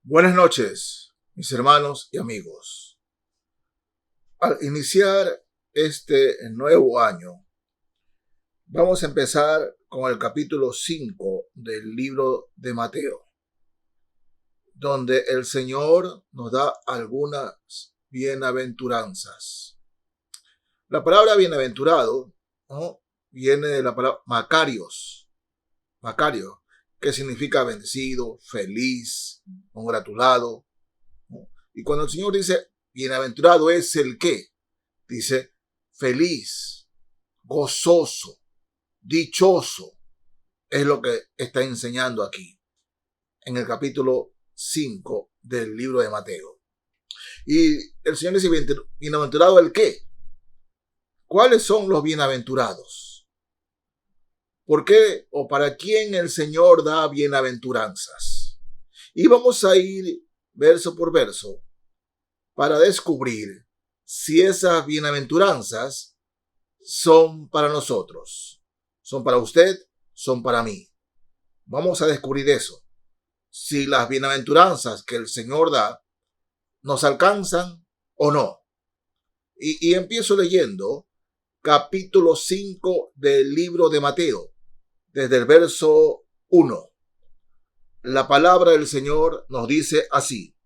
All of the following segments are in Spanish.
Buenas noches, mis hermanos y amigos. Al iniciar este nuevo año, vamos a empezar con el capítulo 5 del libro de Mateo, donde el Señor nos da algunas bienaventuranzas. La palabra bienaventurado, ¿no?, viene de la palabra Macario, que significa bendecido, feliz, congratulado, ¿no? Y cuando el Señor dice bienaventurado es el qué, dice feliz, gozoso, dichoso, es lo que está enseñando aquí en el capítulo 5 del libro de Mateo. Y el Señor dice bienaventurado el qué. ¿Cuáles son los bienaventurados? ¿Por qué o para quién el Señor da bienaventuranzas? Y vamos a ir verso por verso para descubrir si esas bienaventuranzas son para nosotros, son para usted, son para mí. Vamos a descubrir eso. Si las bienaventuranzas que el Señor da nos alcanzan o no. Y empiezo leyendo capítulo 5 del libro de Mateo, desde el verso 1. La palabra del Señor nos dice así: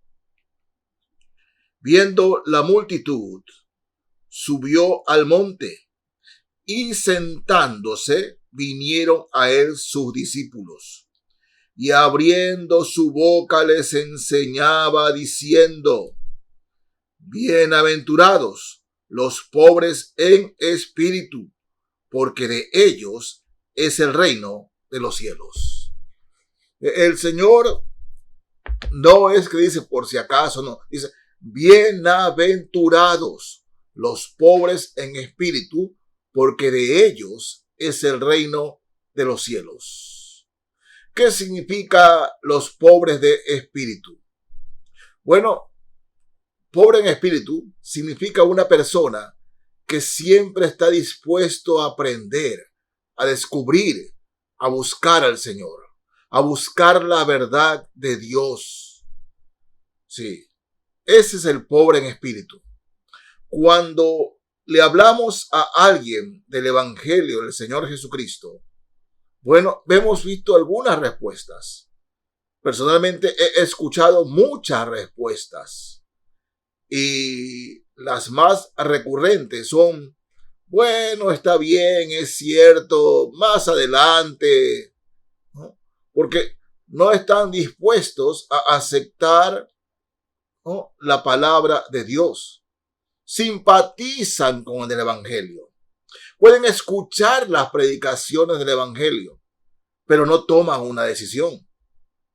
viendo la multitud, subió al monte, y sentándose, vinieron a él sus discípulos. Y abriendo su boca les enseñaba, diciendo: bienaventurados los pobres en espíritu, porque de ellos es el reino de los cielos. El Señor no es que dice por si acaso, no, dice bienaventurados los pobres en espíritu, porque de ellos es el reino de los cielos. ¿Qué significa los pobres de espíritu? Bueno, pobre en espíritu significa una persona que siempre está dispuesto a aprender, a descubrir, a buscar al Señor, a buscar la verdad de Dios. Sí, ese es el pobre en espíritu. Cuando le hablamos a alguien del Evangelio del Señor Jesucristo, bueno, hemos visto algunas respuestas. Personalmente he escuchado muchas respuestas. Y las más recurrentes son: bueno, está bien, es cierto, más adelante, ¿no? Porque no están dispuestos a aceptar, ¿no?, la palabra de Dios. Simpatizan con el Evangelio. Pueden escuchar las predicaciones del Evangelio, pero no toman una decisión.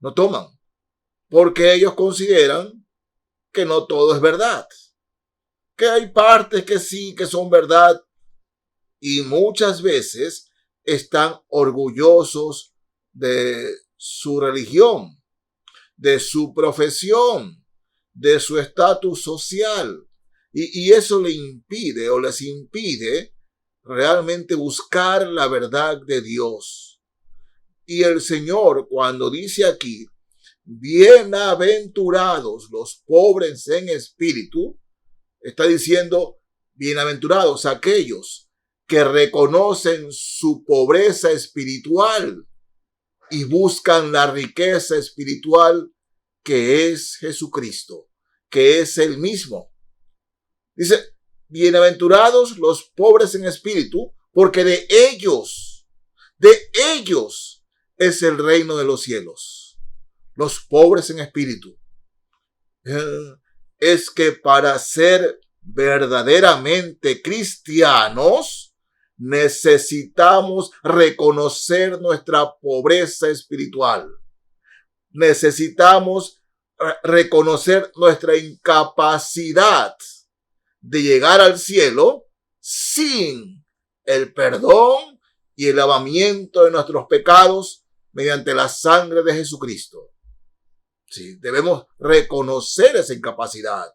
No toman. Porque ellos consideran que no todo es verdad. Que hay partes que sí, que son verdad. Y muchas veces están orgullosos de su religión, de su profesión, de su estatus social. Y eso le impide o les impide realmente buscar la verdad de Dios. Y el Señor, cuando dice aquí, bienaventurados los pobres en espíritu, está diciendo bienaventurados aquellos que reconocen su pobreza espiritual y buscan la riqueza espiritual que es Jesucristo, que es Él mismo. Dice, bienaventurados los pobres en espíritu, porque de ellos es el reino de los cielos. Los pobres en espíritu. Es que para ser verdaderamente cristianos necesitamos reconocer nuestra pobreza espiritual. Necesitamos reconocer nuestra incapacidad de llegar al cielo sin el perdón y el lavamiento de nuestros pecados mediante la sangre de Jesucristo. Sí, debemos reconocer esa incapacidad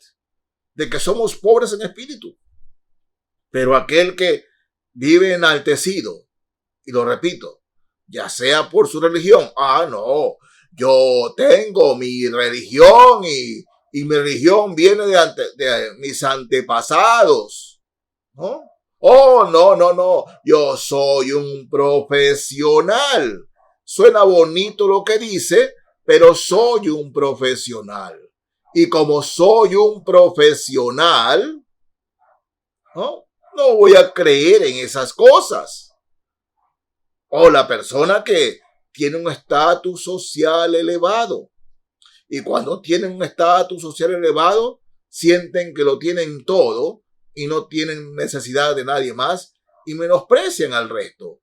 de que somos pobres en espíritu. Pero aquel que vive enaltecido, y lo repito, ya sea por su religión, no, yo tengo mi religión y mi religión viene de mis antepasados, ¿no? Oh, no, yo soy un profesional. Suena bonito lo que dice, pero soy un profesional. Y como soy un profesional, no voy a creer en esas cosas. O la persona que tiene un estatus social elevado. Y cuando tienen un estatus social elevado, sienten que lo tienen todo y no tienen necesidad de nadie más y menosprecian al resto.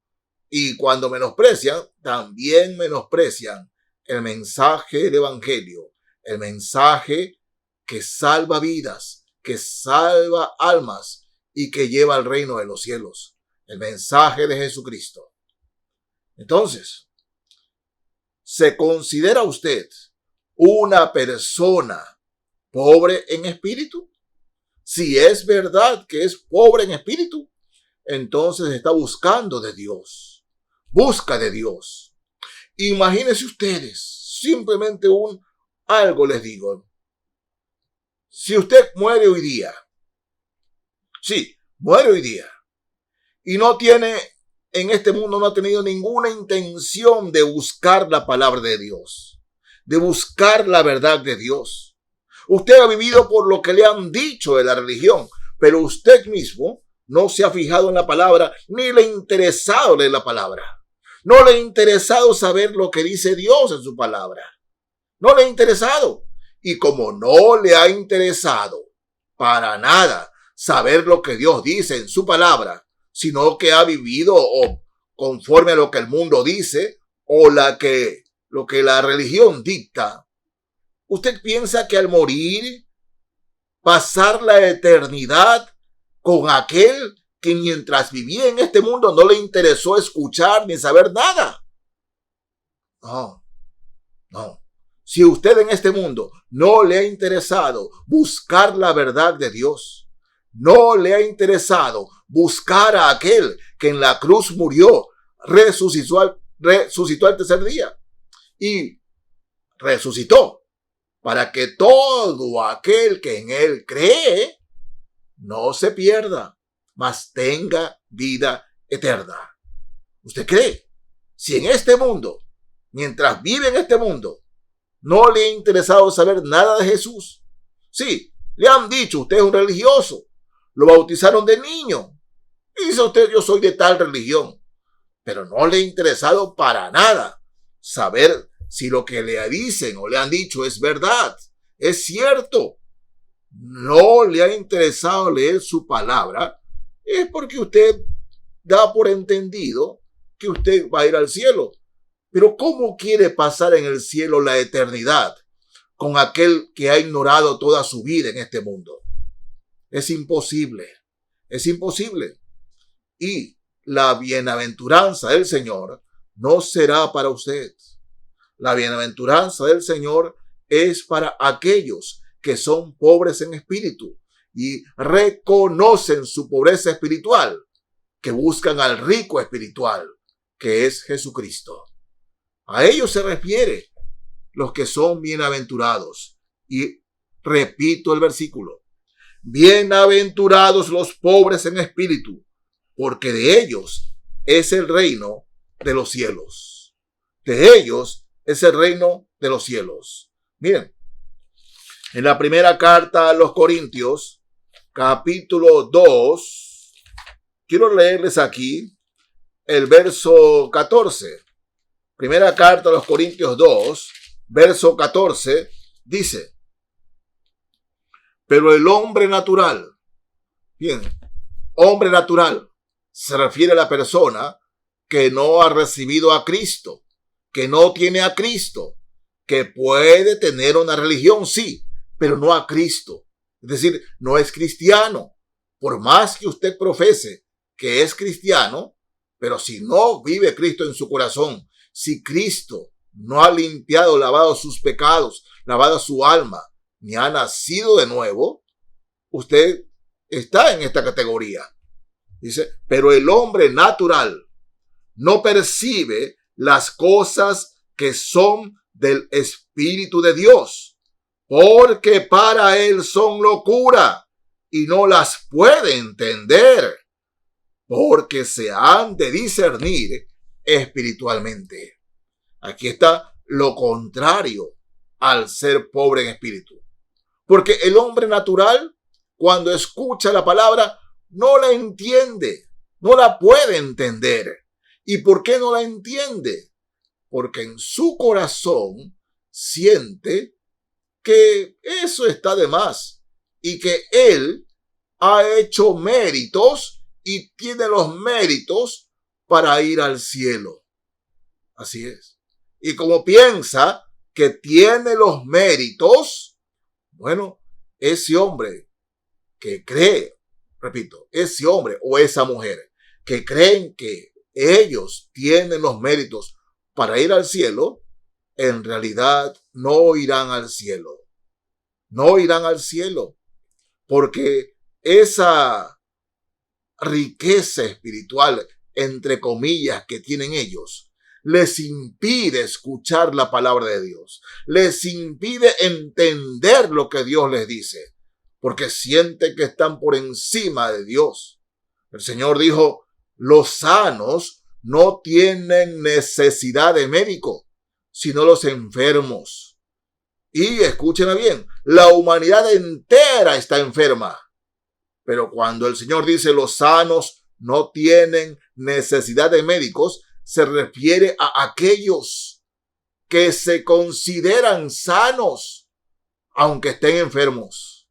Y cuando menosprecian, también menosprecian el mensaje del Evangelio, el mensaje que salva vidas, que salva almas y que lleva al reino de los cielos, el mensaje de Jesucristo. Entonces, ¿se considera usted una persona pobre en espíritu? Si es verdad que es pobre en espíritu, entonces está buscando de Dios. Busca de Dios. Imagínense ustedes, simplemente algo les digo. Si usted muere hoy día, muere hoy día, y en este mundo no ha tenido ninguna intención de buscar la palabra de Dios, de buscar la verdad de Dios. Usted ha vivido por lo que le han dicho de la religión, pero usted mismo no se ha fijado en la palabra, ni le ha interesado leer la palabra. No le ha interesado saber lo que dice Dios en su palabra. No le ha interesado. Y como no le ha interesado para nada saber lo que Dios dice en su palabra, sino que ha vivido conforme a lo que el mundo dice o lo que la religión dicta, ¿usted piensa que al morir, pasar la eternidad con aquel que mientras vivía en este mundo no le interesó escuchar ni saber nada? No. Si usted en este mundo no le ha interesado buscar la verdad de Dios, no le ha interesado buscar a aquel que en la cruz murió, resucitó al tercer día y resucitó para que todo aquel que en él cree no se pierda, mas tenga vida eterna. ¿Usted cree? Si en este mundo, mientras vive en este mundo, no le ha interesado saber nada de Jesús. Sí, le han dicho, usted es un religioso, lo bautizaron de niño, y dice usted, yo soy de tal religión, pero no le ha interesado para nada saber si lo que le dicen o le han dicho es verdad, es cierto. No le ha interesado leer su palabra, es porque usted da por entendido que usted va a ir al cielo. Pero ¿cómo quiere pasar en el cielo la eternidad con aquel que ha ignorado toda su vida en este mundo? Es imposible, es imposible. Y la bienaventuranza del Señor no será para usted. La bienaventuranza del Señor es para aquellos que son pobres en espíritu y reconocen su pobreza espiritual, que buscan al rico espiritual, que es Jesucristo. A ellos se refiere los que son bienaventurados. Y repito el versículo. Bienaventurados los pobres en espíritu, porque de ellos es el reino de los cielos. De ellos es el reino de los cielos. Miren, en la primera carta a los Corintios, capítulo 2, quiero leerles aquí el verso 14. Primera carta a los Corintios 2, verso 14, dice: pero el hombre natural, bien, hombre natural, se refiere a la persona que no ha recibido a Cristo, que no tiene a Cristo, que puede tener una religión, sí, pero no a Cristo. Es decir, no es cristiano. Por más que usted profese que es cristiano, pero si no vive Cristo en su corazón, si Cristo no ha limpiado, lavado sus pecados, lavado su alma, ni ha nacido de nuevo, usted está en esta categoría. Dice, pero el hombre natural no percibe las cosas que son del Espíritu de Dios, porque para él son locura y no las puede entender, porque se han de discernir espiritualmente. Aquí está lo contrario al ser pobre en espíritu. Porque el hombre natural, cuando escucha la palabra, no la entiende, no la puede entender. ¿Y por qué no la entiende? Porque en su corazón siente que eso está de más y que él ha hecho méritos y tiene los méritos para ir al cielo. Así es. Y como piensa que tiene los méritos, bueno, ese hombre que cree, repito, ese hombre o esa mujer que creen que ellos tienen los méritos para ir al cielo, en realidad no irán al cielo. No irán al cielo, porque esa riqueza espiritual, entre comillas, que tienen ellos, les impide escuchar la palabra de Dios, les impide entender lo que Dios les dice, porque sienten que están por encima de Dios. El Señor dijo, los sanos no tienen necesidad de médico, sino los enfermos. Y escúchenme bien, la humanidad entera está enferma. Pero cuando el Señor dice los sanos no tienen necesidad de médicos, se refiere a aquellos que se consideran sanos, aunque estén enfermos.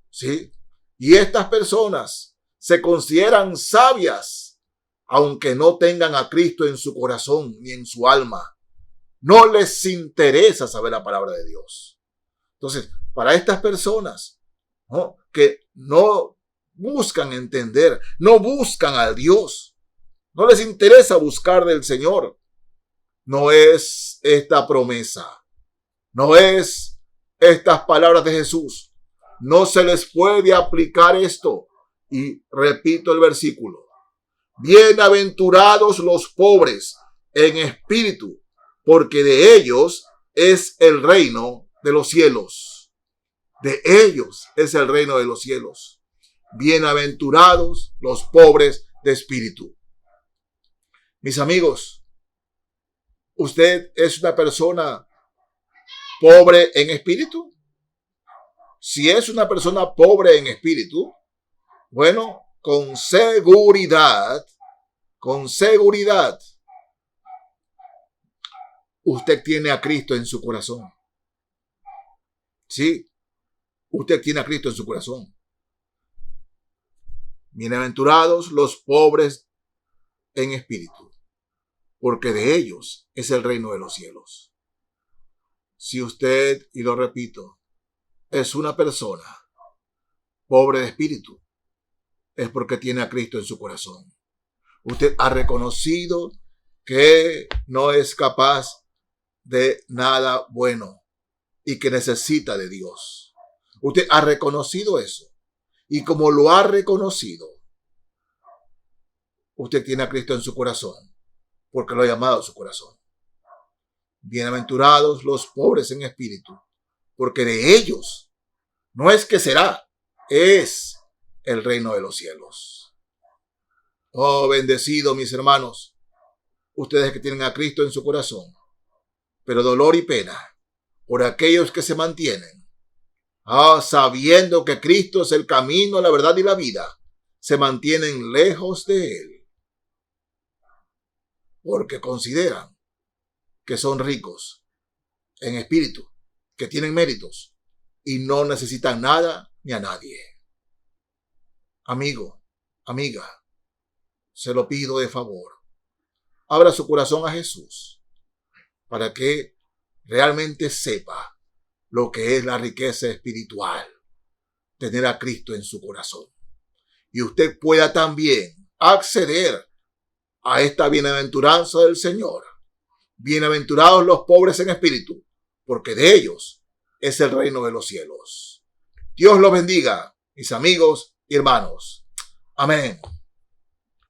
¿Sí? Y estas personas se consideran sabias, aunque no tengan a Cristo en su corazón ni en su alma. No les interesa saber la palabra de Dios. Entonces, para estas personas, ¿no?, que no buscan entender, no buscan a Dios, no les interesa buscar del Señor, no es esta promesa, no es estas palabras de Jesús, no se les puede aplicar esto. Y repito el versículo: bienaventurados los pobres en espíritu, porque de ellos es el reino de los cielos. De ellos es el reino de los cielos. Bienaventurados los pobres de espíritu. Mis amigos, ¿usted es una persona pobre en espíritu? Si es una persona pobre en espíritu, bueno, con seguridad, usted tiene a Cristo en su corazón. Sí, usted tiene a Cristo en su corazón. Bienaventurados los pobres en espíritu, porque de ellos es el reino de los cielos. Si usted, y lo repito, es una persona pobre de espíritu, es porque tiene a Cristo en su corazón. Usted ha reconocido que no es capaz de nada bueno y que necesita de Dios. Usted ha reconocido eso. Y como lo ha reconocido, usted tiene a Cristo en su corazón, porque lo ha llamado a su corazón. Bienaventurados los pobres en espíritu, porque de ellos no es que será, es el reino de los cielos. Oh, bendecido mis hermanos, ustedes que tienen a Cristo en su corazón, pero dolor y pena por aquellos que se mantienen, sabiendo que Cristo es el camino, la verdad y la vida, se mantienen lejos de Él, porque consideran que son ricos en espíritu, que tienen méritos y no necesitan nada ni a nadie. Amigo, amiga, se lo pido de favor, abra su corazón a Jesús para que realmente sepa lo que es la riqueza espiritual, tener a Cristo en su corazón. Y usted pueda también acceder a esta bienaventuranza del Señor. Bienaventurados los pobres en espíritu, porque de ellos es el reino de los cielos. Dios los bendiga, mis amigos y hermanos. Amén.